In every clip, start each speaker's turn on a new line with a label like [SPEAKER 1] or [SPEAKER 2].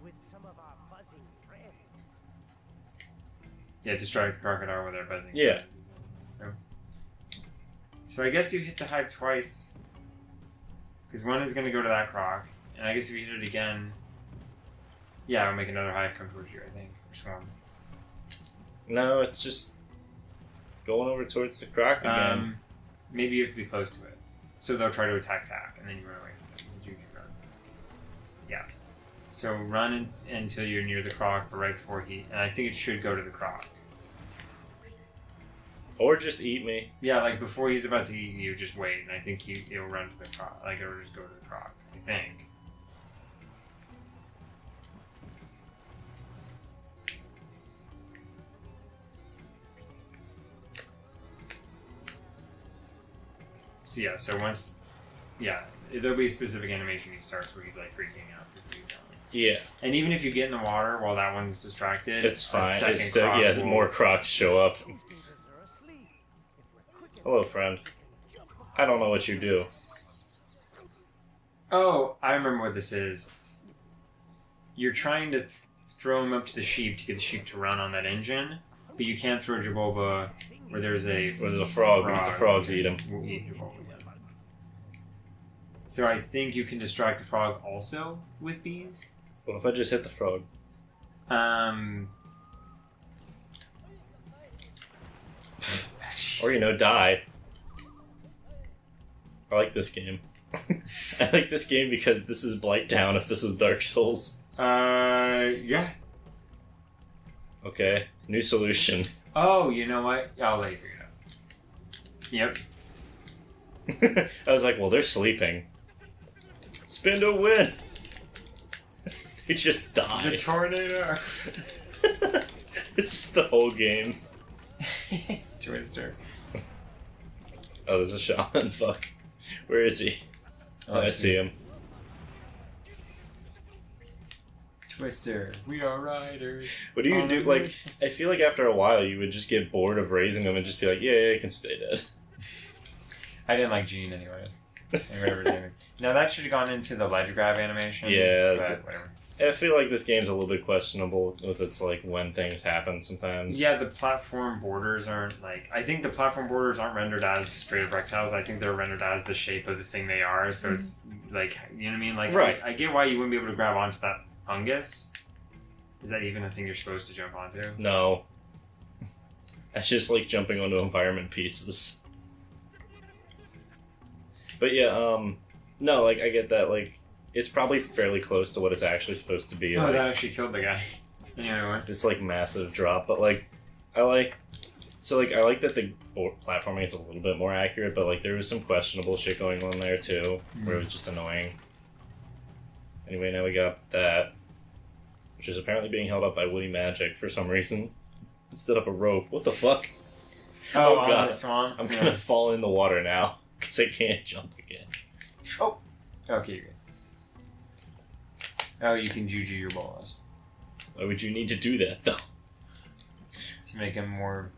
[SPEAKER 1] with some of our buzzing friends.
[SPEAKER 2] Yeah, distract the crocodile with our buzzing.
[SPEAKER 3] Yeah.
[SPEAKER 2] So I guess you hit the hive twice. Because one is going to go to that croc. And I guess if you hit it again... Yeah, it'll make another hive come towards you, I think. Or swarm.
[SPEAKER 3] No, it's just going over towards the croc again.
[SPEAKER 2] Maybe you have to be close to it. So they'll try to attack, and then you run away from them. You run. Yeah. So run until you're near the croc, but right before he... And I think it should go to the croc.
[SPEAKER 3] Or just eat me.
[SPEAKER 2] Yeah, like before he's about to eat you, just wait, and I think it'll run to the croc. Like, it'll just go to the croc, I think. So yeah, so once... Yeah, there'll be a specific animation he starts where he's like freaking out.
[SPEAKER 3] Yeah.
[SPEAKER 2] And even if you get in the water while that one's distracted...
[SPEAKER 3] It's fine. It's
[SPEAKER 2] still,
[SPEAKER 3] yeah, more crocs show up. Hello, friend. I don't know what you do.
[SPEAKER 2] Oh, I remember what this is. You're trying to throw him up to the sheep to get the sheep to run on that engine, but you can't throw Jaboba where there's a
[SPEAKER 3] frog because the frogs eat him.
[SPEAKER 2] Will eat Jaboba, yeah. So I think you can distract the frog also with bees.
[SPEAKER 3] What if I just hit the frog? Or, die. I like this game. I like this game because this is Blighttown if this is Dark Souls.
[SPEAKER 2] Yeah.
[SPEAKER 3] Okay, new solution.
[SPEAKER 2] Oh, you know what? I'll let you figure it out. Yep.
[SPEAKER 3] I was like, well, they're sleeping. Spin to win! They just die.
[SPEAKER 2] The tornado!
[SPEAKER 3] This is the whole game.
[SPEAKER 2] It's Twister.
[SPEAKER 3] Oh, there's a shaman. Fuck. Where is he? Oh, I see him.
[SPEAKER 2] Twister, we are riders.
[SPEAKER 3] What do you do? Like, I feel like after a while you would just get bored of raising them and just be like, yeah, you can stay dead.
[SPEAKER 2] I didn't like Gene anyway. Whatever his name is. Now that should have gone into the ledge grab animation.
[SPEAKER 3] Yeah.
[SPEAKER 2] But whatever.
[SPEAKER 3] I feel like this game's a little bit questionable with its, like, when things happen sometimes.
[SPEAKER 2] Yeah, the platform borders aren't, like... I think the platform borders aren't rendered as straight up rectangles. I think they're rendered as the shape of the thing they are. So it's, like, you know what I mean? Like,
[SPEAKER 3] right.
[SPEAKER 2] I get why you wouldn't be able to grab onto that fungus. Is that even a thing you're supposed to jump onto?
[SPEAKER 3] No. That's just, like, jumping onto environment pieces. But yeah, no, like, I get that, like... It's probably fairly close to what it's actually supposed to be.
[SPEAKER 2] Oh,
[SPEAKER 3] like,
[SPEAKER 2] that actually killed the guy. Anyway.
[SPEAKER 3] It's like massive drop, but like, I like that the platforming is a little bit more accurate, but like there was some questionable shit going on there too, where it was just annoying. Anyway, now we got that, which is apparently being held up by Woody Magic for some reason, instead of a rope. What the fuck?
[SPEAKER 2] Oh God! The swamp.
[SPEAKER 3] I'm gonna fall in the water now, because I can't jump again.
[SPEAKER 2] Oh! Okay, you're good. Oh, you can juju your balls.
[SPEAKER 3] Why would you need to do that, though?
[SPEAKER 2] To make them more...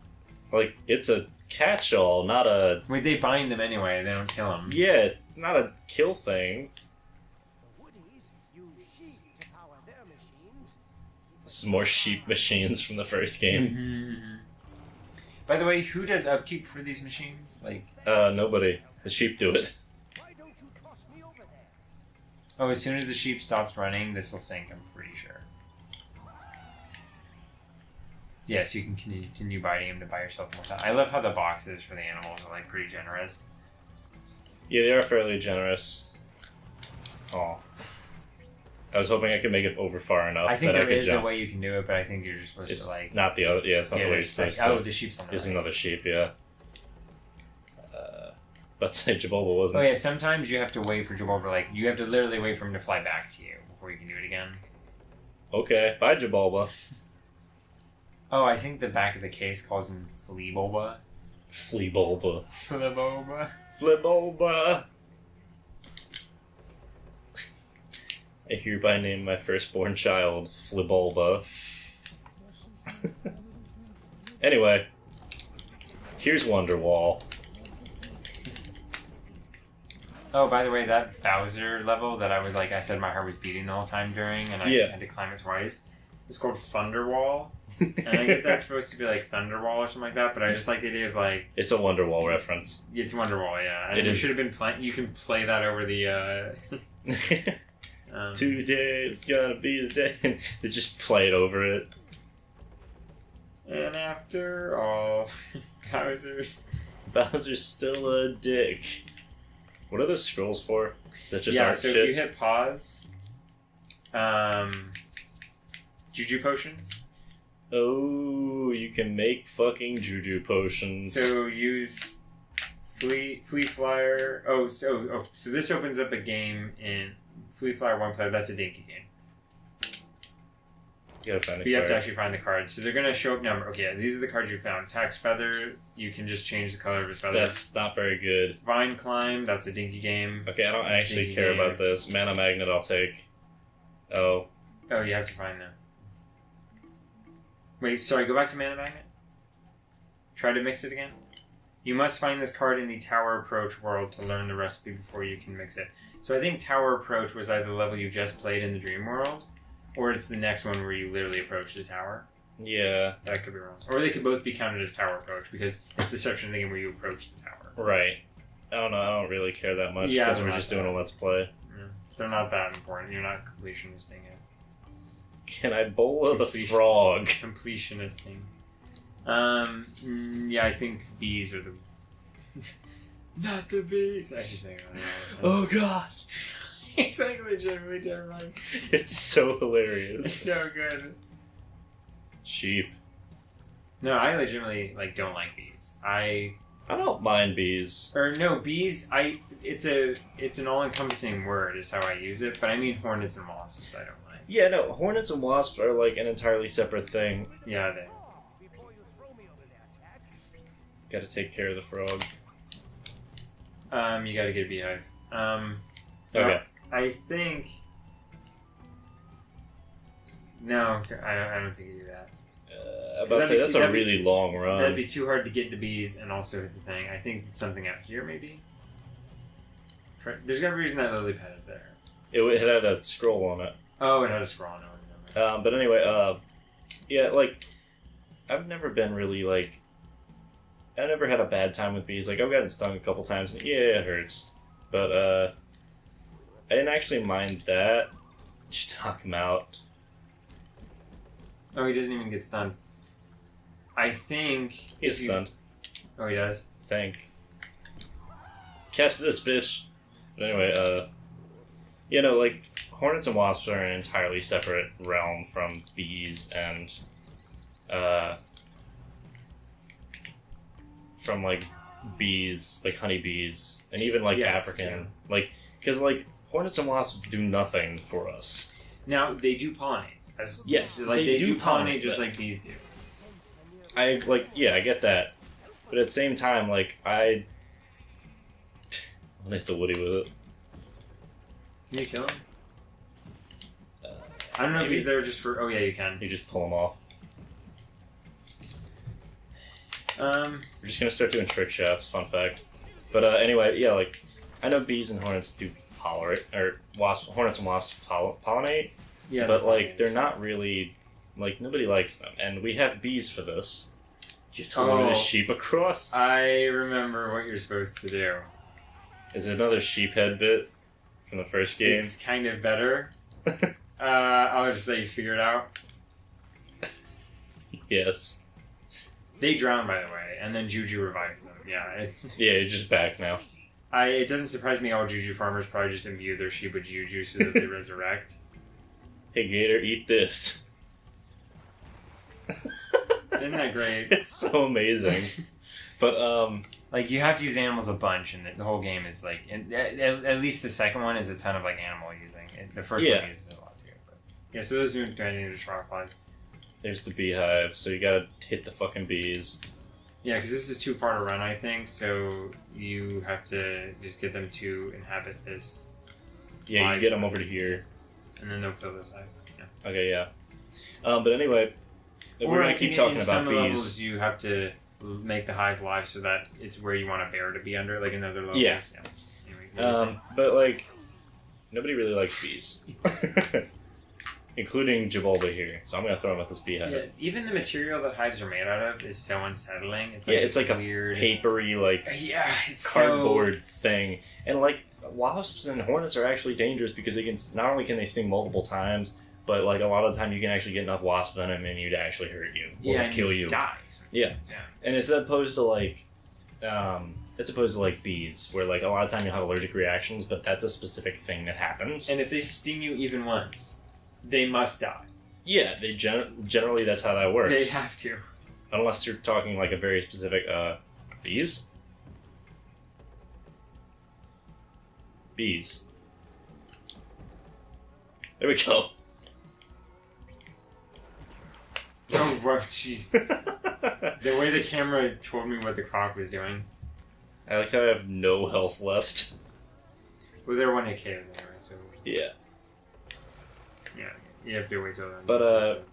[SPEAKER 3] Like, it's a catch-all, not a...
[SPEAKER 2] Wait, they bind them anyway, they don't kill them.
[SPEAKER 3] Yeah, it's not a kill thing. Some more sheep machines from the first game.
[SPEAKER 2] Mm-hmm. By the way, who does upkeep for these machines? Like...
[SPEAKER 3] Nobody. The sheep do it.
[SPEAKER 2] Oh, as soon as the sheep stops running, this will sink, I'm pretty sure. Yes, you can continue biting them to buy yourself more time. I love how the boxes for the animals are, like, pretty generous.
[SPEAKER 3] Yeah, they are fairly generous. Oh. I was hoping I could make it over far enough
[SPEAKER 2] I think
[SPEAKER 3] that I could
[SPEAKER 2] there is
[SPEAKER 3] jump.
[SPEAKER 2] a way you can do it, but I think you're just supposed
[SPEAKER 3] It's
[SPEAKER 2] to, like...
[SPEAKER 3] not the other... Yeah, it's not the way you're supposed to.
[SPEAKER 2] Oh, the sheep's on the
[SPEAKER 3] There's
[SPEAKER 2] right.
[SPEAKER 3] another sheep, yeah. But say Jaboba wasn't...
[SPEAKER 2] Oh yeah, sometimes you have to wait for Jaboba, like, you have to literally wait for him to fly back to you before you can do it again.
[SPEAKER 3] Okay, bye Jaboba.
[SPEAKER 2] Oh, I think the back of the case calls him Fleaboba.
[SPEAKER 3] Fleaboba.
[SPEAKER 2] Fleaboba.
[SPEAKER 3] Fleaboba! I hereby name my firstborn child Fleaboba. Anyway, here's Wonderwall.
[SPEAKER 2] Oh, by the way, that Bowser level that I was like, I said my heart was beating the whole time during, and I had to climb it twice. It's called Thunderwall, and I get that's supposed to be like Thunderwall or something like that. But I just like the idea of like
[SPEAKER 3] it's a Wonderwall reference.
[SPEAKER 2] It's Wonderwall, yeah. And it should have been playing. You can play that over the.
[SPEAKER 3] Today's gonna be the day. They just play it over it.
[SPEAKER 2] And after all, Bowser's
[SPEAKER 3] still a dick. What are the scrolls for? Is that just art
[SPEAKER 2] so
[SPEAKER 3] shit?
[SPEAKER 2] if you hit pause, Juju potions.
[SPEAKER 3] Oh, you can make fucking Juju potions.
[SPEAKER 2] So use Flea Flyer. So this opens up a game in Flea Flyer 1 player. That's a dinky game.
[SPEAKER 3] You gotta find the
[SPEAKER 2] But you have to
[SPEAKER 3] card.
[SPEAKER 2] actually find the cards. So they're gonna show up number. Okay, yeah, these are the cards you found. Tax Feather. You can just change the color of his feather.
[SPEAKER 3] That's not very good.
[SPEAKER 2] Vine Climb. That's a dinky game.
[SPEAKER 3] Okay, I don't
[SPEAKER 2] That's
[SPEAKER 3] actually
[SPEAKER 2] dinky
[SPEAKER 3] care
[SPEAKER 2] game.
[SPEAKER 3] about this. Mana Magnet I'll take. Oh.
[SPEAKER 2] Oh, you have to find them. Wait, sorry, go back to Mana Magnet. Try to mix it again. You must find this card in the Tower Approach world to learn the recipe before you can mix it. So I think Tower Approach was either the level you just played in the Dream World, or it's the next one where you literally approach the tower.
[SPEAKER 3] Yeah.
[SPEAKER 2] That could be wrong. Or they could both be counted as Tower Approach, because it's the section of the game where you approach the tower.
[SPEAKER 3] Right. I don't know, I don't really care that much,
[SPEAKER 2] Yeah,
[SPEAKER 3] because
[SPEAKER 2] they're
[SPEAKER 3] we're
[SPEAKER 2] not
[SPEAKER 3] just doing a Let's Play.
[SPEAKER 2] Yeah. They're not that important. You're not completionisting it.
[SPEAKER 3] Can I bowl the
[SPEAKER 2] Completion.
[SPEAKER 3] frog?
[SPEAKER 2] Completionisting. Yeah, I think bees are the... Not the bees! I should say that.
[SPEAKER 3] Oh god!
[SPEAKER 2] It's like legitimately terrifying.
[SPEAKER 3] It's so hilarious.
[SPEAKER 2] It's so good.
[SPEAKER 3] Sheep.
[SPEAKER 2] No, I legitimately don't like bees.
[SPEAKER 3] I don't mind bees.
[SPEAKER 2] Bees. It's an all-encompassing word is how I use it, but I mean hornets and wasps. I don't like.
[SPEAKER 3] Yeah, no, hornets and wasps are like an entirely separate thing.
[SPEAKER 2] Yeah, they.
[SPEAKER 3] Gotta take care of the frog.
[SPEAKER 2] You gotta get a beehive.
[SPEAKER 3] Okay.
[SPEAKER 2] I think. No, I don't think you do that.
[SPEAKER 3] I'm about to say, that's a really long run.
[SPEAKER 2] That'd be too hard to get the bees and also hit the thing. I think it's something out here, maybe? There's gotta be a reason that lily pad is there.
[SPEAKER 3] It had a scroll on it.
[SPEAKER 2] Oh, it had a scroll on it.
[SPEAKER 3] But anyway, yeah, I've never been really, I never had a bad time with bees. I've gotten stung a couple times, and yeah, it hurts. But, I didn't actually mind that. Just knock him out.
[SPEAKER 2] Oh, he doesn't even get stunned. I think...
[SPEAKER 3] He gets stunned.
[SPEAKER 2] Oh, he does?
[SPEAKER 3] Think. Catch this, bitch! But anyway, hornets and wasps are an entirely separate realm from bees and, from, bees, honeybees, and even,
[SPEAKER 2] Yes,
[SPEAKER 3] African. Because, hornets and wasps do nothing for us.
[SPEAKER 2] Now, they do pollinate.
[SPEAKER 3] Yes,
[SPEAKER 2] they do pollinate just like bees do.
[SPEAKER 3] I get that. But at the same time, I want to hit the woody with it.
[SPEAKER 2] Can you kill him? I don't know if he's there just for... Oh, yeah, you can.
[SPEAKER 3] You just pull him off.
[SPEAKER 2] We're
[SPEAKER 3] We're just gonna start doing trick shots, fun fact. But anyway, yeah, I know bees and hornets do pollinate, or hornets and wasps pollinate,
[SPEAKER 2] yeah,
[SPEAKER 3] but they're not really, nobody likes them. And we have bees for this. You have to lure the sheep across.
[SPEAKER 2] I remember what you're supposed to do.
[SPEAKER 3] Is it another sheep head bit from the first game?
[SPEAKER 2] It's kind of better. I'll just let you figure it out.
[SPEAKER 3] Yes.
[SPEAKER 2] They drown, by the way, and then Juju revives them. Yeah.
[SPEAKER 3] Yeah, you're just back now.
[SPEAKER 2] It doesn't surprise me all Juju farmers probably just imbue their sheep with Juju so that they resurrect.
[SPEAKER 3] Hey Gator, eat this.
[SPEAKER 2] Isn't that great?
[SPEAKER 3] It's so amazing. But,
[SPEAKER 2] you have to use animals a bunch, and the whole game is at least the second one is a ton of animal using. The first one uses it a lot too. But, yeah, so those don't do anything to destroy flies.
[SPEAKER 3] There's the beehive, so you gotta hit the fucking bees.
[SPEAKER 2] Yeah, because this is too far to run, I think, so you have to just get them to inhabit this.
[SPEAKER 3] Yeah, you get them over to here.
[SPEAKER 2] And then they'll fill this hive. Yeah.
[SPEAKER 3] Okay, yeah. But anyway, we're gonna keep talking
[SPEAKER 2] in
[SPEAKER 3] about
[SPEAKER 2] some
[SPEAKER 3] bees.
[SPEAKER 2] levels, you have to make the hive live so that it's where you want a bear to be under, like in other levels.
[SPEAKER 3] Yeah.
[SPEAKER 2] Anyway,
[SPEAKER 3] But like, nobody really likes bees. Including Jabolba here, so I'm gonna throw him at this beehive.
[SPEAKER 2] Yeah, even the material that hives are made out of is so unsettling. It's like
[SPEAKER 3] a
[SPEAKER 2] weird,
[SPEAKER 3] papery, like
[SPEAKER 2] it's
[SPEAKER 3] cardboard thing. And like wasps and hornets are actually dangerous because they can not only can they sting multiple times, but like a lot of the time you can actually get enough wasp venom in you to actually hurt you or kill you.
[SPEAKER 2] Die.
[SPEAKER 3] Yeah, and it's opposed to like, bees, where like a lot of time you'll have allergic reactions, but that's a specific thing that happens.
[SPEAKER 2] And if they sting you even once, they must die.
[SPEAKER 3] Yeah, they generally that's how that works.
[SPEAKER 2] They have to.
[SPEAKER 3] Unless you're talking like a very specific bees. Bees. There we go.
[SPEAKER 2] Oh, bro, jeez. The way the camera told me what the croc was doing.
[SPEAKER 3] I like how I have no health left.
[SPEAKER 2] Well, they're 1 hit KOs anyway, so...
[SPEAKER 3] Yeah.
[SPEAKER 2] Yeah, you have to wait till then.
[SPEAKER 3] But,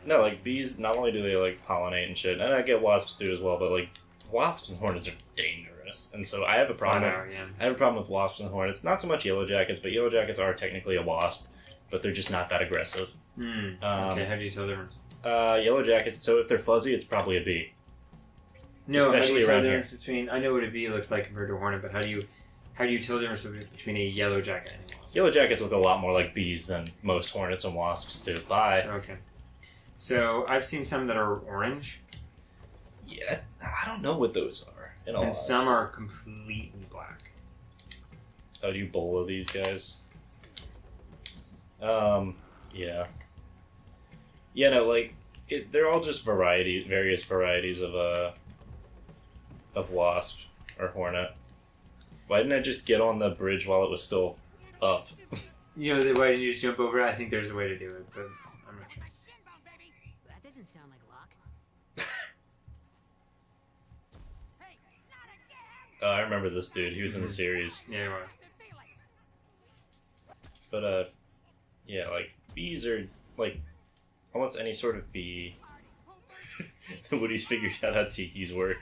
[SPEAKER 3] no, like, bees, not only do they, like, pollinate and shit, and I get wasps do as well, but, like, wasps and hornets are dangerous. And so I have a problem I have a problem with wasps and hornets. Not so much yellow jackets, but yellow jackets are technically a wasp, but they're just not that aggressive.
[SPEAKER 2] Okay, how do you tell the difference?
[SPEAKER 3] Yellow jackets, so if they're fuzzy, it's probably a bee.
[SPEAKER 2] No,
[SPEAKER 3] especially
[SPEAKER 2] how do you tell
[SPEAKER 3] around
[SPEAKER 2] the
[SPEAKER 3] here.
[SPEAKER 2] difference between... I know what a bee looks like compared to a hornet, but how do you tell the difference between a yellow jacket and a wasp?
[SPEAKER 3] Yellow jackets look a lot more like bees than most hornets and wasps do. Bye.
[SPEAKER 2] Okay. So, I've seen some that are orange.
[SPEAKER 3] Yeah, I don't know what those are.
[SPEAKER 2] And some are completely black.
[SPEAKER 3] Oh, do you bolo these guys? Yeah. Yeah, no, like, they're all just various varieties of wasp or hornet. Why didn't I just get on the bridge while it was still up?
[SPEAKER 2] You know, why didn't you just jump over it? I think there's a way to do it, but I'm not sure.
[SPEAKER 4] That doesn't sound like luck.
[SPEAKER 3] Oh, I remember this dude. He was in the series.
[SPEAKER 2] Yeah, it was.
[SPEAKER 3] But, yeah, like, bees are, like, almost any sort of bee. Woody's figured out how tikis work.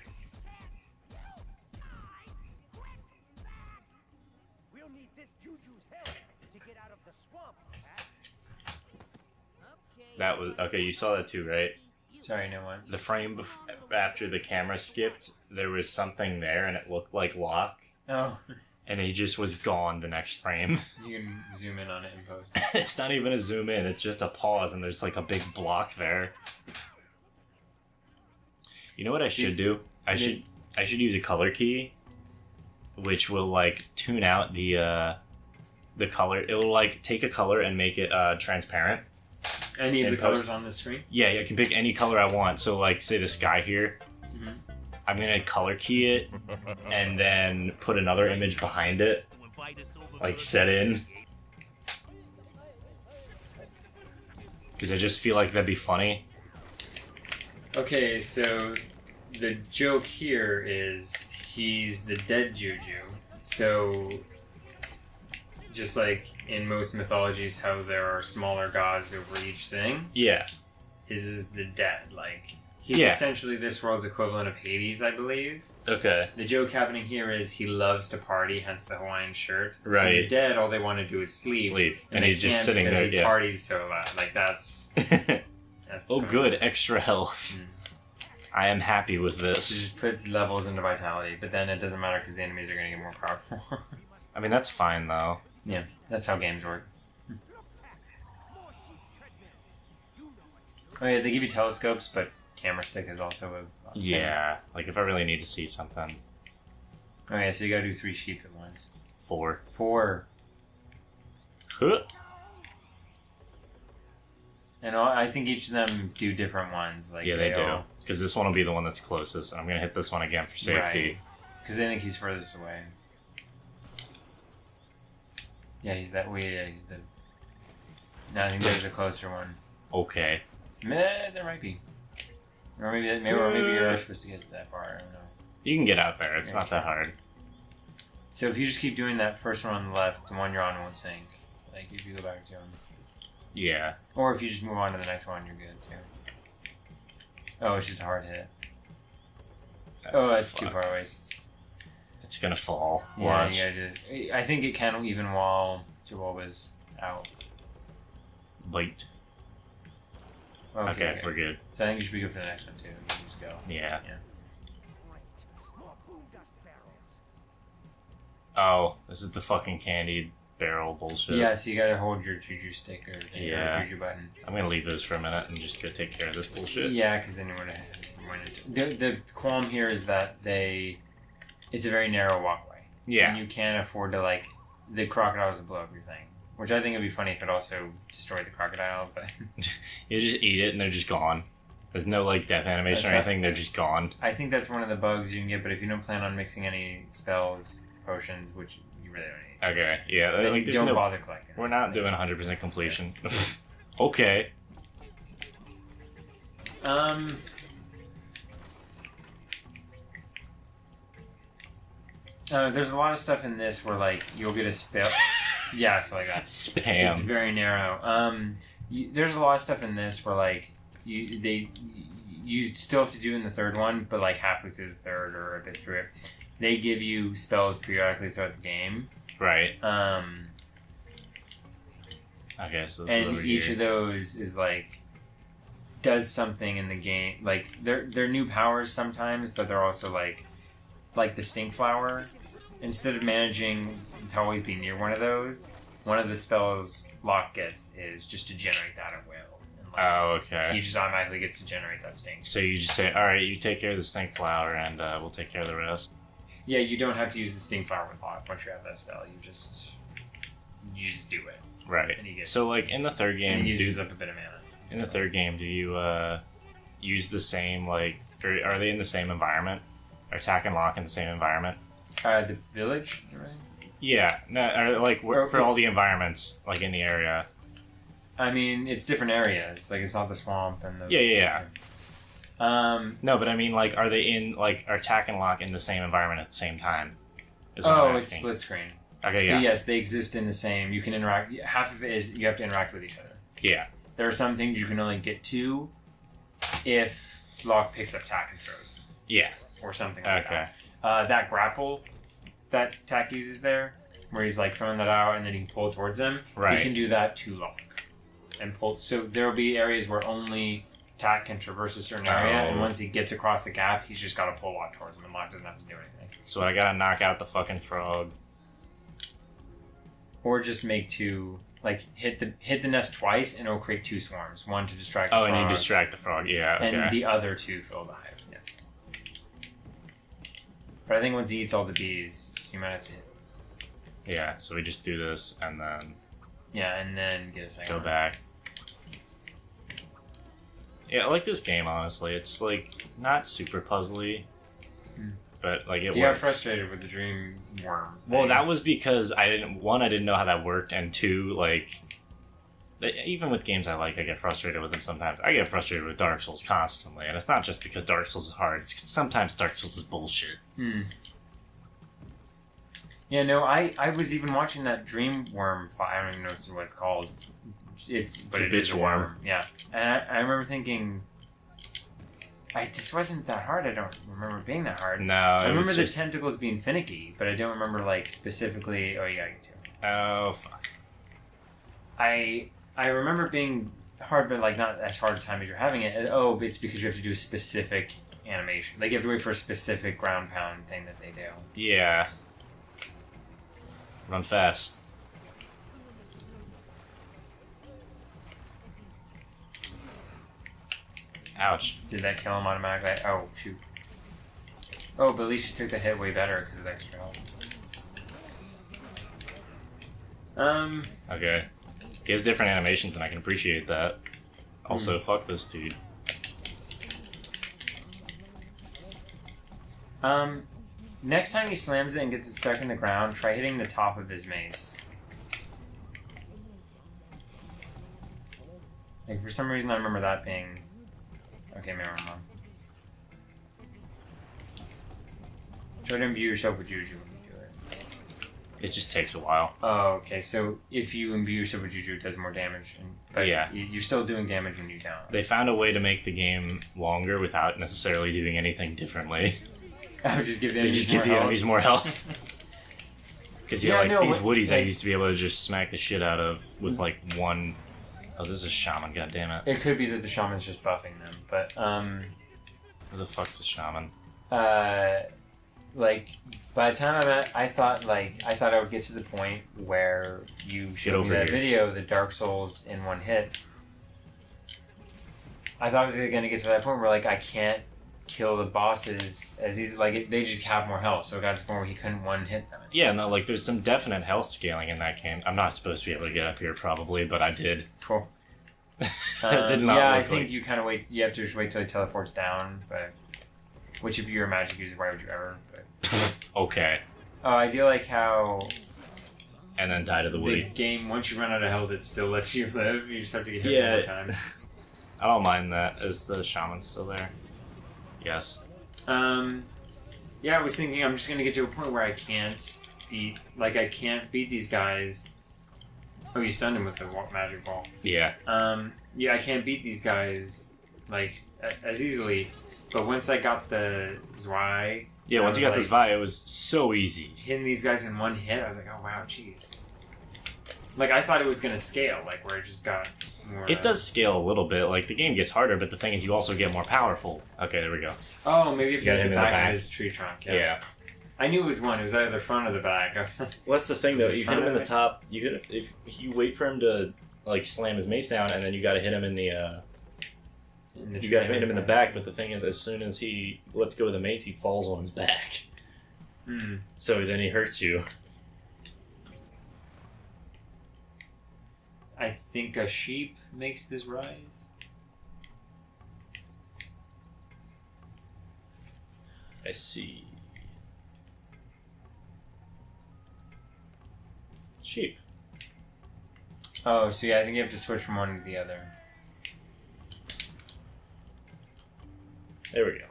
[SPEAKER 1] We'll need this Juju's help to get out of the swamp, Pat.
[SPEAKER 3] That was, okay, you saw that too, right?
[SPEAKER 2] Sorry, no one.
[SPEAKER 3] The frame after the camera skipped, there was something there and it looked like Locke.
[SPEAKER 2] Oh.
[SPEAKER 3] And he just was gone the next frame.
[SPEAKER 2] You can zoom in on it in post.
[SPEAKER 3] It's not even a zoom in, it's just a pause and there's like a big block there. You know what I should do? I should use a color key, which will like tune out the color. It will like take a color and make it transparent.
[SPEAKER 2] Any of the colors on the screen?
[SPEAKER 3] Yeah, I can pick any color I want. So like, say the sky here.
[SPEAKER 2] Mm-hmm.
[SPEAKER 3] I'm gonna color key it and then put another image behind it, like set in. Because I just feel like that'd be funny.
[SPEAKER 2] Okay, so the joke here is he's the dead Juju. So, just like in most mythologies, how there are smaller gods over each thing.
[SPEAKER 3] Yeah.
[SPEAKER 2] His is the dead. Like, he's essentially this world's equivalent of Hades, I believe.
[SPEAKER 3] Okay.
[SPEAKER 2] The joke happening here is he loves to party, hence the Hawaiian shirt.
[SPEAKER 3] Right.
[SPEAKER 2] So the dead, all they want to do is sleep.
[SPEAKER 3] And he's just sitting there,
[SPEAKER 2] he parties so loud. Like, that's...
[SPEAKER 3] Oh, good. Extra health. I am happy with
[SPEAKER 2] You
[SPEAKER 3] this.
[SPEAKER 2] just put levels into vitality, but then it doesn't matter because the enemies are going to get more powerful.
[SPEAKER 3] I mean, that's fine, though.
[SPEAKER 2] Yeah, that's how games work. Oh yeah, they give you telescopes, but camera stick is also a...
[SPEAKER 3] Yeah. Like, if I really need to see something.
[SPEAKER 2] Oh yeah, so you gotta do 3 sheep at once.
[SPEAKER 3] 4.
[SPEAKER 2] 4.
[SPEAKER 3] Huh.
[SPEAKER 2] And I think each of them do different ones. Like
[SPEAKER 3] Yeah, they do. Because this one will be the one that's closest. I'm going to hit this one again for safety.
[SPEAKER 2] Because I think he's furthest away. Yeah, he's that way. Yeah, he's the... No, I think there's a closer one.
[SPEAKER 3] Okay.
[SPEAKER 2] There might be. Or maybe you're supposed to get that far. I don't know.
[SPEAKER 3] You can get out there. It's not that hard.
[SPEAKER 2] So if you just keep doing that first one on the left, the one you're on won't sink. Like if you go back to him.
[SPEAKER 3] Yeah.
[SPEAKER 2] Or if you just move on to the next one, you're good too. Oh, it's just a hard hit. Oh, that's too far away.
[SPEAKER 3] It's It's gonna fall.
[SPEAKER 2] Yeah,
[SPEAKER 3] Watch.
[SPEAKER 2] yeah, it is. I think it can even while Chihuahua's out.
[SPEAKER 3] Late.
[SPEAKER 2] Okay,
[SPEAKER 3] Okay, we're good.
[SPEAKER 2] So I think you should be good for the next one too. You can just go.
[SPEAKER 3] Yeah.
[SPEAKER 1] Great. More boom dust barrels.
[SPEAKER 3] Oh, this is the fucking candied barrel bullshit.
[SPEAKER 2] Yeah, so you gotta hold your juju stick or
[SPEAKER 3] Yeah.
[SPEAKER 2] your juju button.
[SPEAKER 3] I'm gonna leave those for a minute and just go take care of this bullshit.
[SPEAKER 2] Yeah, because then you want to. The qualm here is that it's a very narrow walkway.
[SPEAKER 3] Yeah.
[SPEAKER 2] And you can't afford to the crocodiles will blow up your thing. Which I think would be funny if it also destroyed the crocodile, but
[SPEAKER 3] You just eat it and they're just gone. There's no death animation or
[SPEAKER 2] That's
[SPEAKER 3] anything. They're just gone.
[SPEAKER 2] I think that's one of the bugs you can get. But if you don't plan on mixing any spells, potions, which you really don't need,
[SPEAKER 3] Okay. Yeah.
[SPEAKER 2] then
[SPEAKER 3] there's
[SPEAKER 2] don't
[SPEAKER 3] no.
[SPEAKER 2] bother collecting.
[SPEAKER 3] We're not doing 100% completion. Okay.
[SPEAKER 2] There's a lot of stuff in this where you'll get a spell. Yeah, so like that.
[SPEAKER 3] Spam.
[SPEAKER 2] It's very narrow. There's a lot of stuff in this where you still have to do in the third one, but halfway through the third or a bit through it, they give you spells periodically throughout the game.
[SPEAKER 3] Right. Okay, so this is
[SPEAKER 2] And
[SPEAKER 3] over
[SPEAKER 2] each
[SPEAKER 3] here.
[SPEAKER 2] of those is does something in the game. They're new powers sometimes, but they're also like the stink flower. Instead of managing to always be near one of those, one of the spells Locke gets is just to generate that at will. And
[SPEAKER 3] Oh, okay.
[SPEAKER 2] he just automatically gets to generate that stink.
[SPEAKER 3] So you just say, all right, you take care of the stink flower, and we'll take care of the rest.
[SPEAKER 2] Yeah, you don't have to use the stink flower with Locke once you have that spell. You just do it.
[SPEAKER 3] Right.
[SPEAKER 2] And you get
[SPEAKER 3] So, in the third
[SPEAKER 2] and
[SPEAKER 3] game,
[SPEAKER 2] it uses up a bit of mana.
[SPEAKER 3] in the third game, do you use the same or are they in the same environment? Are Attack and Lock in the same environment?
[SPEAKER 2] The village, right?
[SPEAKER 3] Yeah. No. Or for all the environments, in the area.
[SPEAKER 2] I mean, it's different areas. It's not the swamp and the.
[SPEAKER 3] Yeah.
[SPEAKER 2] No,
[SPEAKER 3] but I mean, are they in are Attack and Lock in the same environment at the same time? Is what I'm
[SPEAKER 2] it's
[SPEAKER 3] asking.
[SPEAKER 2] split screen.
[SPEAKER 3] Okay.
[SPEAKER 2] But
[SPEAKER 3] Yeah.
[SPEAKER 2] yes, they exist in the same. You can interact. Half of it is you have to interact with each other.
[SPEAKER 3] Yeah.
[SPEAKER 2] There are some things you can only get to if Locke picks up Tack and throws them,
[SPEAKER 3] Yeah.
[SPEAKER 2] or something like
[SPEAKER 3] Okay.
[SPEAKER 2] that. That grapple that Tack uses there, where he's throwing that out and then he can pull it towards them.
[SPEAKER 3] Right.
[SPEAKER 2] You can do that to Locke and pull. So there will be areas where only Tack can traverse a certain area, and
[SPEAKER 3] Oh.
[SPEAKER 2] once he gets across the gap, he's just got to pull Locke towards him, and Locke doesn't have to do anything.
[SPEAKER 3] So I gotta knock out the fucking frog.
[SPEAKER 2] Or just make two. Hit the nest twice, and it'll create two swarms. One to distract.
[SPEAKER 3] Oh,
[SPEAKER 2] the
[SPEAKER 3] and you
[SPEAKER 2] frog,
[SPEAKER 3] distract the frog. Yeah. Okay.
[SPEAKER 2] and the other to fill the hive. Yeah. But I think once he eats all the bees, you might have to.
[SPEAKER 3] Yeah. So we just do this and then
[SPEAKER 2] Yeah, and then get a second.
[SPEAKER 3] go
[SPEAKER 2] one.
[SPEAKER 3] back. Yeah, I like this game, honestly. It's not super puzzly, but it
[SPEAKER 2] You
[SPEAKER 3] works.
[SPEAKER 2] got frustrated with the dream worm.
[SPEAKER 3] Well,
[SPEAKER 2] thing.
[SPEAKER 3] that was because I didn't know how that worked, and two, even with games I get frustrated with them sometimes. I get frustrated with Dark Souls constantly, and it's not just because Dark Souls is hard. It's 'cause sometimes Dark Souls is bullshit.
[SPEAKER 2] Yeah, no, I was even watching that dream worm fight. I don't even know what it's called. But
[SPEAKER 3] The
[SPEAKER 2] it is
[SPEAKER 3] bitch
[SPEAKER 2] a
[SPEAKER 3] worm.
[SPEAKER 2] Yeah, and I remember thinking, this wasn't that hard. I don't remember it being that hard.
[SPEAKER 3] No,
[SPEAKER 2] I
[SPEAKER 3] it
[SPEAKER 2] remember
[SPEAKER 3] was
[SPEAKER 2] the
[SPEAKER 3] just...
[SPEAKER 2] tentacles being finicky, but I don't remember specifically. Oh, you gotta get to it.
[SPEAKER 3] Oh, fuck.
[SPEAKER 2] I remember it being hard, but not as hard a time as you're having it. Oh, it's because you have to do a specific animation. You have to wait for a specific ground pound thing that they do.
[SPEAKER 3] Yeah. Run fast. Ouch.
[SPEAKER 2] Did that kill him automatically? Oh, shoot. Oh, but at least you took the hit way better because of the extra health.
[SPEAKER 3] Okay. He has different animations, and I can appreciate that. Also, fuck this dude.
[SPEAKER 2] Next time he slams it and gets it stuck in the ground, try hitting the top of his mace. For some reason I remember that being... Okay, maybe I'm wrong. Try to imbue yourself with Juju when you do it.
[SPEAKER 3] It just takes a while.
[SPEAKER 2] Oh, okay, so if you imbue yourself with Juju, it does more damage. But
[SPEAKER 3] Yeah.
[SPEAKER 2] You're still doing damage when you don't.
[SPEAKER 3] They found a way to make the game longer without necessarily doing anything differently.
[SPEAKER 2] I would just give the
[SPEAKER 3] They
[SPEAKER 2] enemies
[SPEAKER 3] just give the enemies more health. Because
[SPEAKER 2] Yeah, no,
[SPEAKER 3] these woodies I
[SPEAKER 2] like-
[SPEAKER 3] used to be able to just smack the shit out of with like one. Oh, this is a shaman. God damn it!
[SPEAKER 2] It could be that the shaman's just buffing them, but
[SPEAKER 3] Who the fuck's the shaman?
[SPEAKER 2] like by the time I thought I would get to the point where you showed me
[SPEAKER 3] over
[SPEAKER 2] that
[SPEAKER 3] here.
[SPEAKER 2] video, the Dark Souls in one hit. I thought I was going to get to that point where like I can't kill the bosses as easy. Like they just have more health, so it got to the point where he couldn't one hit them.
[SPEAKER 3] Yeah, no, like there's some definite health scaling in that game. I'm not supposed to be able to get up here probably, but I did.
[SPEAKER 2] Cool.
[SPEAKER 3] It did not.
[SPEAKER 2] Yeah, I
[SPEAKER 3] look
[SPEAKER 2] think
[SPEAKER 3] like...
[SPEAKER 2] you kind of wait. You have to just wait till it teleports down. But which, if you're a magic user, why would you ever? But,
[SPEAKER 3] Okay.
[SPEAKER 2] oh, I do like how
[SPEAKER 3] And then die to the
[SPEAKER 2] the
[SPEAKER 3] woody.
[SPEAKER 2] game, once you run out of health, it still lets you live. You just have to get hit
[SPEAKER 3] Yeah.
[SPEAKER 2] one more time.
[SPEAKER 3] I don't mind that. Is the shaman still there? Yes.
[SPEAKER 2] Yeah, I was thinking I'm just gonna get to a point where I can't beat these guys. Oh, you stunned him with the magic ball.
[SPEAKER 3] Yeah.
[SPEAKER 2] Yeah, I can't beat these guys like as easily. But once I got the Zwei,
[SPEAKER 3] Yeah,
[SPEAKER 2] I
[SPEAKER 3] once you
[SPEAKER 2] was
[SPEAKER 3] got this
[SPEAKER 2] like-
[SPEAKER 3] Vi, it was so easy.
[SPEAKER 2] hitting these guys in one hit, I was like, oh wow, jeez. Like I thought it was gonna scale, like where it just got more.
[SPEAKER 3] It does scale a little bit. Like the game gets harder, but the thing is, you also get more powerful. Okay, there we go.
[SPEAKER 2] Oh, maybe if you
[SPEAKER 3] Got
[SPEAKER 2] hit
[SPEAKER 3] him
[SPEAKER 2] the
[SPEAKER 3] in the
[SPEAKER 2] back
[SPEAKER 3] back.
[SPEAKER 2] of his tree trunk.
[SPEAKER 3] Yeah.
[SPEAKER 2] I knew it was one. It was either the front or the back. I was like,
[SPEAKER 3] Well, that's the thing though. You hit him in the
[SPEAKER 2] Front
[SPEAKER 3] top. You hit if you wait for him to like slam his mace down, and then you got to hit him in the.
[SPEAKER 2] in the
[SPEAKER 3] You
[SPEAKER 2] tree
[SPEAKER 3] got to hit
[SPEAKER 2] trunk,
[SPEAKER 3] him in the
[SPEAKER 2] right?
[SPEAKER 3] back. But the thing is, as soon as he lets go of the mace, he falls on his back.
[SPEAKER 2] Hmm.
[SPEAKER 3] So then he hurts you.
[SPEAKER 2] I think a sheep makes this rise.
[SPEAKER 3] I see. Sheep.
[SPEAKER 2] Oh, so yeah, I think you have to switch from one to the other.
[SPEAKER 3] There we go.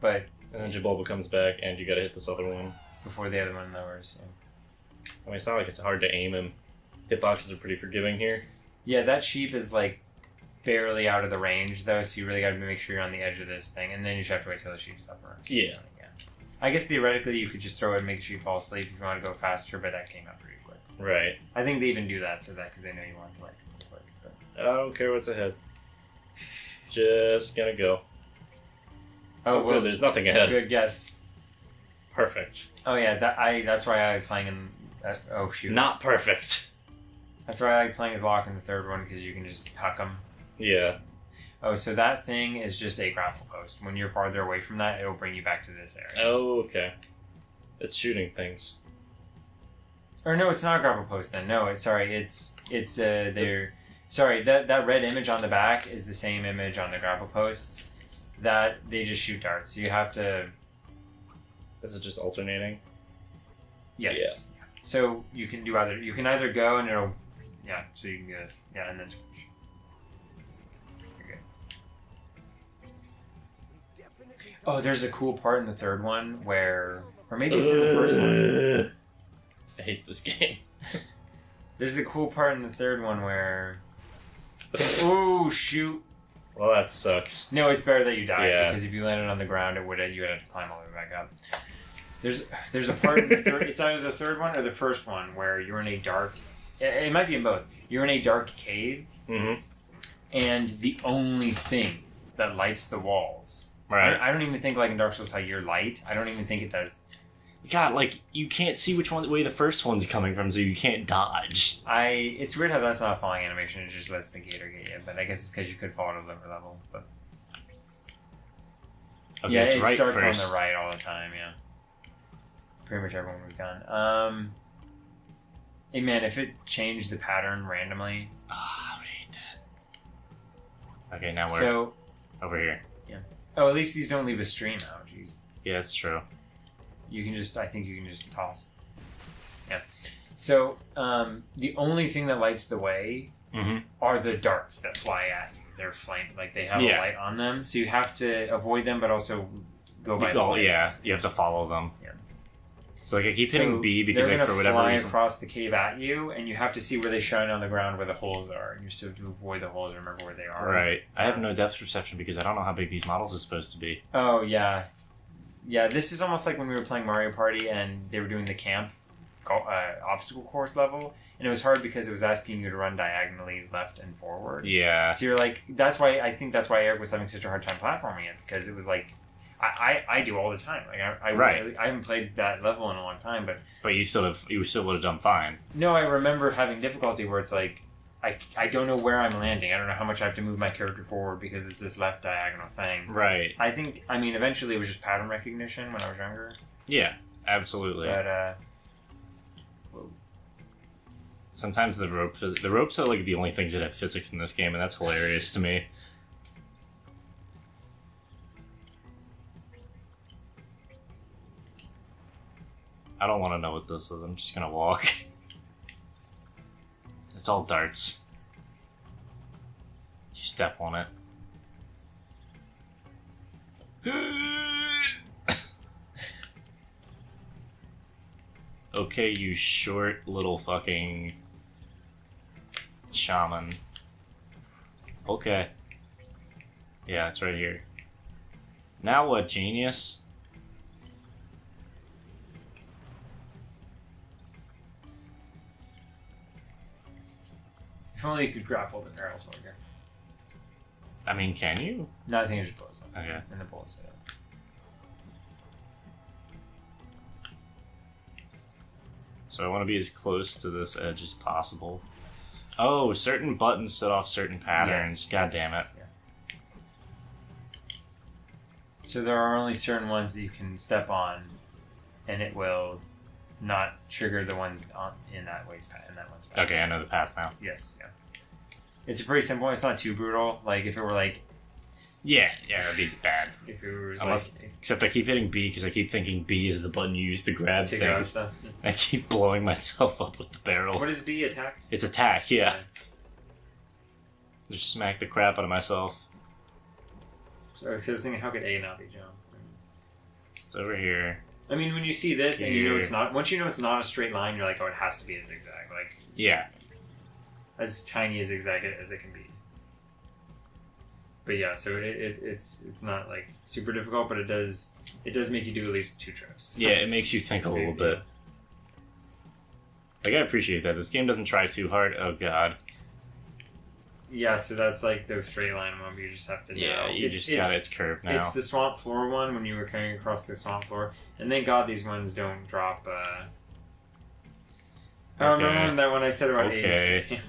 [SPEAKER 2] But
[SPEAKER 3] And then Jabulba comes back, and you got to hit this other one.
[SPEAKER 2] before the other one lowers. Yeah.
[SPEAKER 3] I mean, it's not like it's hard to aim him. Hitboxes are pretty forgiving here.
[SPEAKER 2] Yeah, that sheep is like barely out of the range though, so you really got to make sure you're on the edge of this thing, and then you just have to wait till the sheep stops running.
[SPEAKER 3] Yeah.
[SPEAKER 2] I guess theoretically you could just throw it and make the sheep fall asleep if you want to go faster, but that came out pretty quick.
[SPEAKER 3] Right.
[SPEAKER 2] I think they even do that so that because they know you want to like quick. But.
[SPEAKER 3] I don't care what's ahead. Just gonna go.
[SPEAKER 2] Oh well,
[SPEAKER 3] good, there's nothing ahead.
[SPEAKER 2] good guess.
[SPEAKER 3] Perfect.
[SPEAKER 2] Oh yeah, that's why I like playing in. Oh shoot.
[SPEAKER 3] Not perfect.
[SPEAKER 2] That's why I like playing as Locke in the third one because you can just huck them.
[SPEAKER 3] Yeah.
[SPEAKER 2] Oh, so that thing is just a grapple post. When you're farther away from that, it'll bring you back to this area.
[SPEAKER 3] Oh, okay. It's shooting things.
[SPEAKER 2] Or no, it's not a grapple post then. No, it's they're sorry, that red image on the back is the same image on the grapple post. That they just shoot darts. So you have to
[SPEAKER 3] Is it just alternating?
[SPEAKER 2] yes.
[SPEAKER 3] Yeah.
[SPEAKER 2] So you can do either. You can either go and it'll so you can do this. Yeah, and then switch. You're good.
[SPEAKER 1] Definitely
[SPEAKER 2] Oh, there's a cool part in the third one where or maybe it's in the first one.
[SPEAKER 3] I hate this game.
[SPEAKER 2] There's a cool part in the third one where oh shoot.
[SPEAKER 3] Well, that sucks.
[SPEAKER 2] No, it's better that you died
[SPEAKER 3] Yeah.
[SPEAKER 2] because if you landed on the ground, you would have to climb all the way back up. There's a part in the third. It's either the third one or the first one where you're in a dark. It might be in both. You're in a dark cave,
[SPEAKER 3] Mm-hmm.
[SPEAKER 2] and the only thing that lights the walls.
[SPEAKER 3] Right.
[SPEAKER 2] I don't even think like in Dark Souls how you're light. I don't even think it does.
[SPEAKER 3] God, like, you can't see which way the first one's coming from, so you can't dodge.
[SPEAKER 2] It's weird how that's not a falling animation. It just lets the gator get you. But I guess it's because you could fall to a lower level. But
[SPEAKER 3] Okay,
[SPEAKER 2] yeah,
[SPEAKER 3] it's
[SPEAKER 2] it
[SPEAKER 3] right
[SPEAKER 2] starts
[SPEAKER 3] first.
[SPEAKER 2] on the right all the time. Yeah, pretty much everyone we've done. Hey man, if it changed the pattern randomly,
[SPEAKER 3] Ah, I would hate that. Okay, now we're
[SPEAKER 2] so
[SPEAKER 3] over here.
[SPEAKER 2] at least these don't leave a stream out. Jeez,
[SPEAKER 3] Yeah, that's true.
[SPEAKER 2] you can just I think you can just toss. Yeah. So the only thing that lights the way
[SPEAKER 3] Mm-hmm.
[SPEAKER 2] are the darts that fly at you. They're flame like they have
[SPEAKER 3] Yeah.
[SPEAKER 2] a light on them, so you have to avoid them, but also go by the light.
[SPEAKER 3] Yeah, you have to follow them. So like I keep hitting B because
[SPEAKER 2] they're
[SPEAKER 3] like
[SPEAKER 2] gonna
[SPEAKER 3] for whatever
[SPEAKER 2] fly
[SPEAKER 3] reason.
[SPEAKER 2] across the cave at you, and you have to see where they shine on the ground where the holes are, and you're supposed to avoid the holes and remember where they are.
[SPEAKER 3] Right. I have no depth perception because I don't know how big these models are supposed to be.
[SPEAKER 2] Oh yeah, yeah. This is almost like when we were playing Mario Party and they were doing the camp obstacle course level, and it was hard because it was asking you to run diagonally left and forward.
[SPEAKER 3] Yeah.
[SPEAKER 2] So you're like, that's why Eric was having such a hard time platforming it, because it was like, I do all the time. Like I haven't played that level in a long time, but
[SPEAKER 3] you still would have done fine.
[SPEAKER 2] no, I remember having difficulty where it's like, I don't know where I'm landing. I don't know how much I have to move my character forward because it's this left diagonal thing.
[SPEAKER 3] Right.
[SPEAKER 2] I mean, eventually it was just pattern recognition when I was younger.
[SPEAKER 3] Yeah, absolutely.
[SPEAKER 2] But,
[SPEAKER 3] sometimes the ropes are like the only things that have physics in this game, and that's hilarious to me. I don't want to know what this is. I'm just gonna walk. It's all darts. You step on it. Okay, you short little fucking shaman. Okay. Yeah, it's right here. Now what, genius?
[SPEAKER 2] if only you could grapple the barrel target.
[SPEAKER 3] I mean, can you?
[SPEAKER 2] No, I think it just blows up.
[SPEAKER 3] Okay.
[SPEAKER 2] And the bullets hit it.
[SPEAKER 3] So I want to be as close to this edge as possible. Oh, certain buttons set off certain patterns.
[SPEAKER 2] Yes.
[SPEAKER 3] God damn it.
[SPEAKER 2] Yeah. So there are only certain ones that you can step on, and it will not trigger the ones in that one's path.
[SPEAKER 3] Okay, I know the path now.
[SPEAKER 2] Yes, yeah. It's pretty simple. It's not too brutal. Like if it were like,
[SPEAKER 3] Yeah, that'd be bad.
[SPEAKER 2] if it was
[SPEAKER 3] Unless-
[SPEAKER 2] like
[SPEAKER 3] Except I keep hitting B because I keep thinking B is the button you use to grab
[SPEAKER 2] to grab
[SPEAKER 3] things.
[SPEAKER 2] stuff.
[SPEAKER 3] I keep blowing myself up with the barrel.
[SPEAKER 2] What is B attack?
[SPEAKER 3] It's attack, yeah. Just smack the crap out of myself.
[SPEAKER 2] So I was thinking, how could A not be jump?
[SPEAKER 3] It's over here.
[SPEAKER 2] I mean, when you see this and you know
[SPEAKER 3] Here.
[SPEAKER 2] it's not, once you know it's not a straight line, you're like, oh, it has to be a zigzag. Like,
[SPEAKER 3] Yeah.
[SPEAKER 2] as tiny a zigzag as it can be. But yeah, so it's not like super difficult, but it does make you do at least 2 trips.
[SPEAKER 3] Yeah, it makes you think a little bit. Like, I appreciate that. This game doesn't try too hard. Oh, God.
[SPEAKER 2] Yeah, so that's like the straight line one, but you just have to know.
[SPEAKER 3] Yeah, you just got its curve now.
[SPEAKER 2] It's the swamp floor one when you were carrying across the swamp floor. And thank God these ones don't drop, I remember that one I said about
[SPEAKER 3] Okay.
[SPEAKER 2] AIDS.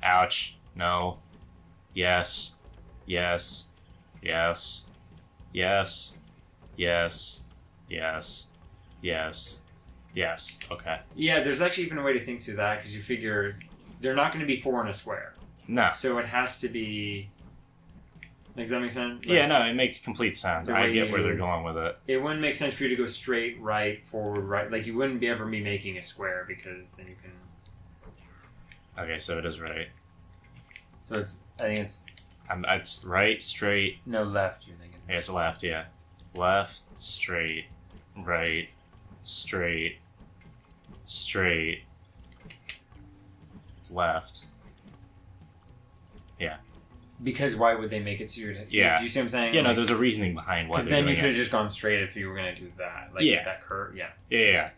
[SPEAKER 3] Ouch. No. Yes. Yes. Yes. Yes. Yes. Yes. Yes. Yes. Okay.
[SPEAKER 2] Yeah, there's actually even a way to think through that, because you figure they're not going to be 4 in a square.
[SPEAKER 3] No.
[SPEAKER 2] So it has to be... Does that make sense? Like,
[SPEAKER 3] Yeah, no, it makes complete sense.
[SPEAKER 2] the
[SPEAKER 3] I
[SPEAKER 2] way
[SPEAKER 3] get where
[SPEAKER 2] you-
[SPEAKER 3] they're going with it.
[SPEAKER 2] It wouldn't make sense for you to go straight, right, forward, right. Like, you wouldn't ever be making a square, because then you can...
[SPEAKER 3] Okay, so it is right.
[SPEAKER 2] So I think it's...
[SPEAKER 3] It's right, straight.
[SPEAKER 2] No, left, you're thinking.
[SPEAKER 3] I guess left, yeah. Left, straight, right, straight, straight. It's left. Yeah.
[SPEAKER 2] Because why would they make it so you're...
[SPEAKER 3] Yeah.
[SPEAKER 2] Do you see what I'm saying?
[SPEAKER 3] Yeah, no,
[SPEAKER 2] Like,
[SPEAKER 3] there's a reasoning behind why
[SPEAKER 2] because
[SPEAKER 3] they're
[SPEAKER 2] then you
[SPEAKER 3] doing
[SPEAKER 2] could have
[SPEAKER 3] it.
[SPEAKER 2] just gone straight if you were going to do that. Like,
[SPEAKER 3] Yeah.
[SPEAKER 2] that curve, yeah.
[SPEAKER 3] Yeah.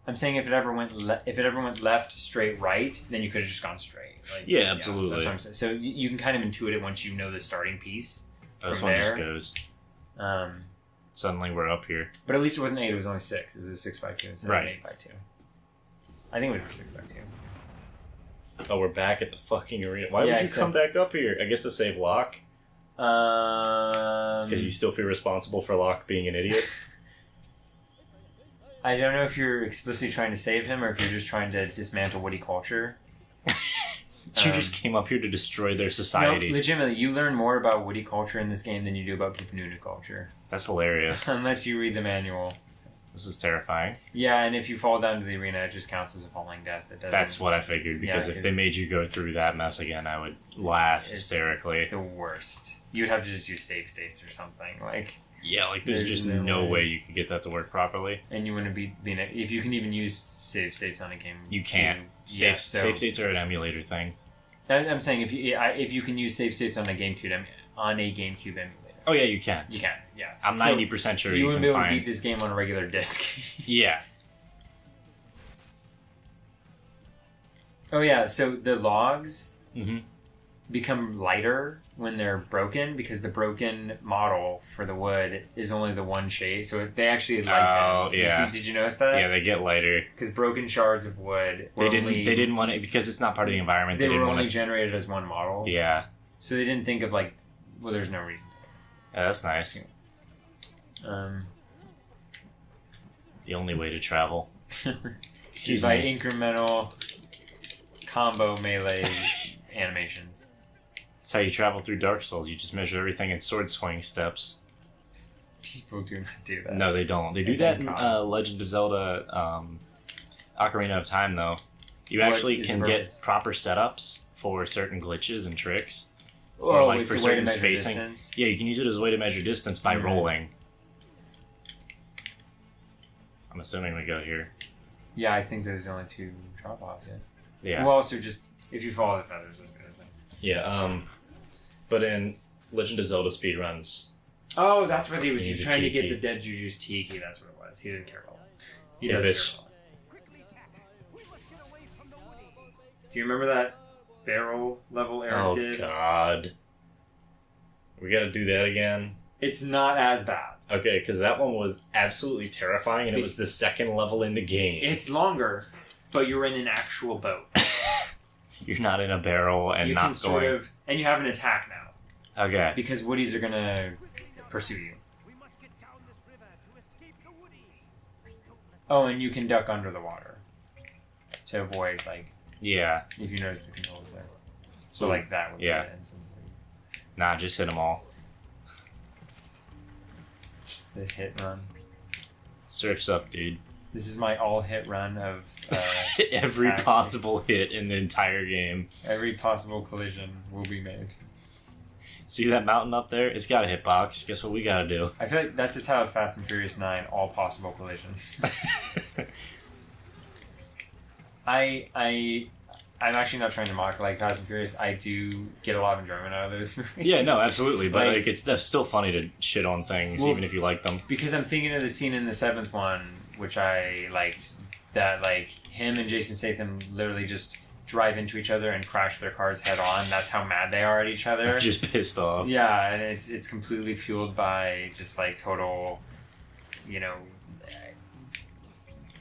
[SPEAKER 2] I'm saying if it ever went left, straight, right, then you could have just gone straight. Like,
[SPEAKER 3] Yeah, absolutely.
[SPEAKER 2] that's what I'm saying. So you can kind of intuit it once you know the starting piece.
[SPEAKER 3] Oh, this
[SPEAKER 2] From
[SPEAKER 3] one just
[SPEAKER 2] there.
[SPEAKER 3] goes.
[SPEAKER 2] Um,
[SPEAKER 3] Suddenly we're up here.
[SPEAKER 2] but at least it wasn't 8, it was only 6. It was a 6x2 instead
[SPEAKER 3] Right.
[SPEAKER 2] of an 8x2. I think it was a 6x2.
[SPEAKER 3] Oh, we're back at the fucking arena. Why
[SPEAKER 2] Yeah,
[SPEAKER 3] would you
[SPEAKER 2] except-
[SPEAKER 3] come back up here? I guess to save Locke? Because you still feel responsible for Locke being an idiot?
[SPEAKER 2] I don't know if you're explicitly trying to save him or if you're just trying to dismantle Woody culture.
[SPEAKER 3] You just came up here to destroy their society.
[SPEAKER 2] No, legitimately, you learn more about Woody culture in this game than you do about Nunu culture.
[SPEAKER 3] That's hilarious.
[SPEAKER 2] Unless you read the manual.
[SPEAKER 3] This is terrifying.
[SPEAKER 2] Yeah, and if you fall down to the arena, it just counts as a falling death. It doesn't.
[SPEAKER 3] That's what I figured, because
[SPEAKER 2] Yeah,
[SPEAKER 3] if they made you go through that mess again, I would laugh
[SPEAKER 2] It's-
[SPEAKER 3] hysterically.
[SPEAKER 2] the worst. You'd have to just use save states or something. Like,
[SPEAKER 3] Yeah, like there's just no way you could get that to work properly.
[SPEAKER 2] And you wouldn't be being if you can even use save states on a game.
[SPEAKER 3] You can't. Save states are an emulator thing.
[SPEAKER 2] I'm saying if you can use save states on a GameCube emulator.
[SPEAKER 3] Oh yeah, you can.
[SPEAKER 2] You can, yeah.
[SPEAKER 3] I'm 90% sure
[SPEAKER 2] you wouldn't be able
[SPEAKER 3] find...
[SPEAKER 2] to beat this game on a regular disc.
[SPEAKER 3] Yeah.
[SPEAKER 2] Oh yeah, so the logs
[SPEAKER 3] Mm-hmm.
[SPEAKER 2] become lighter when they're broken because the broken model for the wood is only the one shade, so they actually lighten.
[SPEAKER 3] Oh yeah.
[SPEAKER 2] Did you notice that?
[SPEAKER 3] Yeah, they get lighter
[SPEAKER 2] Because broken shards of wood.
[SPEAKER 3] They didn't want it because it's not part of the environment.
[SPEAKER 2] They
[SPEAKER 3] didn't
[SPEAKER 2] were
[SPEAKER 3] want
[SPEAKER 2] only generated as one model.
[SPEAKER 3] Yeah.
[SPEAKER 2] So they didn't think of there's no reason.
[SPEAKER 3] Yeah, that's nice.
[SPEAKER 2] The
[SPEAKER 3] only way to travel.
[SPEAKER 2] is by incremental combo melee animations.
[SPEAKER 3] That's how you travel through Dark Souls. You just measure everything in sword swing steps.
[SPEAKER 2] People do not do that.
[SPEAKER 3] No, they don't. They do that in Legend of Zelda Ocarina of Time, though. You actually can get proper setups for certain glitches and tricks. Or for certain spacing. Distance. Yeah, you can use it as a way to measure distance by rolling. I'm assuming we go here.
[SPEAKER 2] Yeah, I think there's only 2 drop-offs, yes.
[SPEAKER 3] Yeah.
[SPEAKER 2] Well, also just, if you follow the feathers, that's the other thing.
[SPEAKER 3] Yeah, but in Legend of Zelda speedruns...
[SPEAKER 2] Oh, that's what he was trying to get the dead Juju's Tiki, that's what it was. He didn't care about it. He doesn't care about it. Do you remember that barrel level Eric did?
[SPEAKER 3] Oh, God. We gotta do that again?
[SPEAKER 2] It's not as bad.
[SPEAKER 3] Okay, because that one was absolutely terrifying, and it was the second level in the game.
[SPEAKER 2] It's longer, but you're in an actual boat.
[SPEAKER 3] You're not in a barrel and not going...
[SPEAKER 2] and you have an attack now.
[SPEAKER 3] Okay.
[SPEAKER 2] Because woodies are gonna pursue you. Oh, and you can duck under the water to avoid,
[SPEAKER 3] Yeah.
[SPEAKER 2] if you notice the controls there. So, that would be it.
[SPEAKER 3] Nah, just hit them all.
[SPEAKER 2] Just the hit run.
[SPEAKER 3] Surf's up, dude.
[SPEAKER 2] This is my all hit run of
[SPEAKER 3] every possible hit in the entire game.
[SPEAKER 2] Every possible collision will be made.
[SPEAKER 3] See that mountain up there? It's got a hitbox. Guess what we gotta do?
[SPEAKER 2] I feel like that's the title of Fast and Furious 9, all possible collisions. I'm actually not trying to mock Fast and Furious. I do get a lot of enjoyment out of those movies.
[SPEAKER 3] Yeah, no, absolutely. But that's still funny to shit on things, even if you like them.
[SPEAKER 2] Because I'm thinking of the scene in the 7th one, which I liked, that him and Jason Statham literally just drive into each other and crash their cars head on. That's how mad they are at each other.
[SPEAKER 3] They're just pissed off.
[SPEAKER 2] Yeah, and it's completely fueled by just total,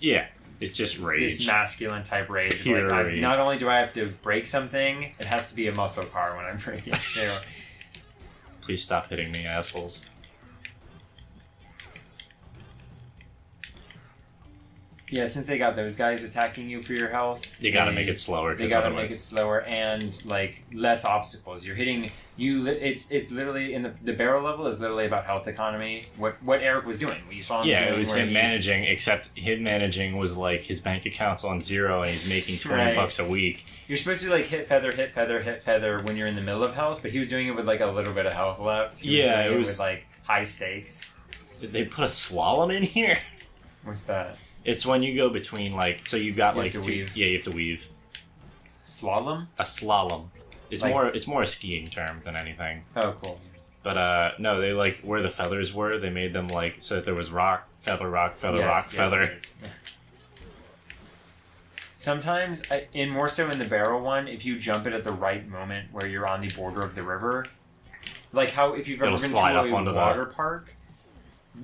[SPEAKER 3] Yeah. It's just rage.
[SPEAKER 2] This masculine type rage.
[SPEAKER 3] Pure rage.
[SPEAKER 2] Not only do I have to break something, it has to be a muscle car when I'm breaking it too.
[SPEAKER 3] Please stop hitting me, assholes.
[SPEAKER 2] Yeah, since they got those guys attacking you for your health,
[SPEAKER 3] you gotta make it slower.
[SPEAKER 2] They gotta make it slower and less obstacles. You're hitting you. It's literally in the barrel level is literally about health economy. What Eric was doing, what you saw him doing.
[SPEAKER 3] Yeah, it was him managing. Except him managing was his bank account's on zero and he's making $20 a week. You're
[SPEAKER 2] supposed to hit feather, hit feather, hit feather when you're in the middle of health, but he was doing it with a little bit of health left.
[SPEAKER 3] It was
[SPEAKER 2] with high stakes.
[SPEAKER 3] Did they put a slalom in here?
[SPEAKER 2] What's that?
[SPEAKER 3] It's when you go between so you've got
[SPEAKER 2] you weave.
[SPEAKER 3] Yeah, you have to weave.
[SPEAKER 2] Slalom?
[SPEAKER 3] A slalom. It's more a skiing term than anything.
[SPEAKER 2] Oh, cool.
[SPEAKER 3] But no, they where the feathers were, they made them so that there was rock, feather, feather.
[SPEAKER 2] Sometimes, more so in the barrel one, if you jump it at the right moment where you're on the border of the river, how if you've ever been to a water park,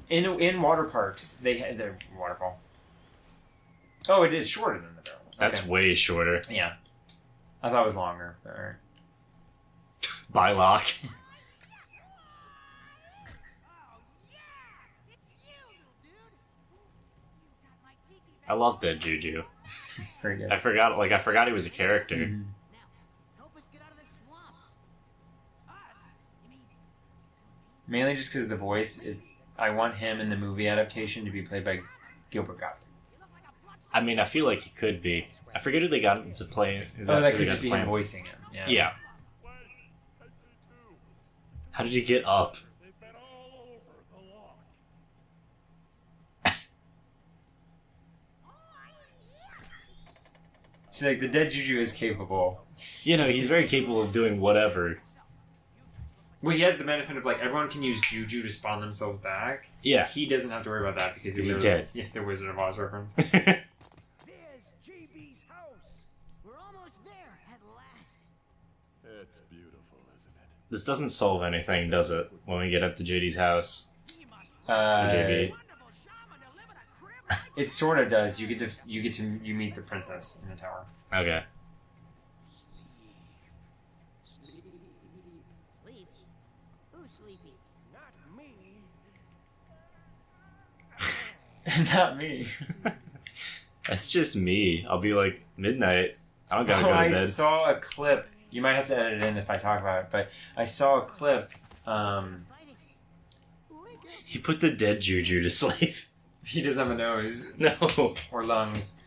[SPEAKER 2] in water parks they have the waterfall. Oh, it is shorter than the barrel.
[SPEAKER 3] That's way shorter.
[SPEAKER 2] Yeah, I thought it was longer. But...
[SPEAKER 3] Bylock. I love that Juju.
[SPEAKER 2] He's pretty good.
[SPEAKER 3] I forgot he was a character.
[SPEAKER 2] Mm-hmm.
[SPEAKER 4] Now, help us get out of this swamp.
[SPEAKER 2] Mainly just because the voice. I want him in the movie adaptation to be played by Gilbert Gottfried.
[SPEAKER 3] I mean, I feel like he could be. I forget who they got him to play.
[SPEAKER 2] That could just be him voicing him.
[SPEAKER 3] Yeah. How did he get up?
[SPEAKER 2] So like the dead juju is capable.
[SPEAKER 3] You know, he's very capable of doing whatever.
[SPEAKER 2] Well, he has the benefit of like everyone can use juju to spawn themselves back.
[SPEAKER 3] Yeah.
[SPEAKER 2] He doesn't have to worry about that because
[SPEAKER 3] He's dead.
[SPEAKER 2] Yeah, the Wizard of Oz reference.
[SPEAKER 1] There's JB's house.
[SPEAKER 4] We're almost there at last.
[SPEAKER 5] It's beautiful, isn't it?
[SPEAKER 3] This doesn't solve anything, does it? When we get up to JD's house. JB.
[SPEAKER 2] It sort of does. You meet the princess in the tower.
[SPEAKER 3] Okay.
[SPEAKER 4] Sleep? Who's sleepy?
[SPEAKER 1] Not me.
[SPEAKER 2] Not me.
[SPEAKER 3] That's just me. I'll be like, midnight. I don't gotta
[SPEAKER 2] Oh,
[SPEAKER 3] go to
[SPEAKER 2] I
[SPEAKER 3] bed.
[SPEAKER 2] saw a clip. You might have to edit it in if I talk about it, but I saw a clip.
[SPEAKER 4] Fighting. Wake up.
[SPEAKER 3] He put the dead juju to sleep.
[SPEAKER 2] He doesn't have a nose
[SPEAKER 3] No.
[SPEAKER 2] or lungs.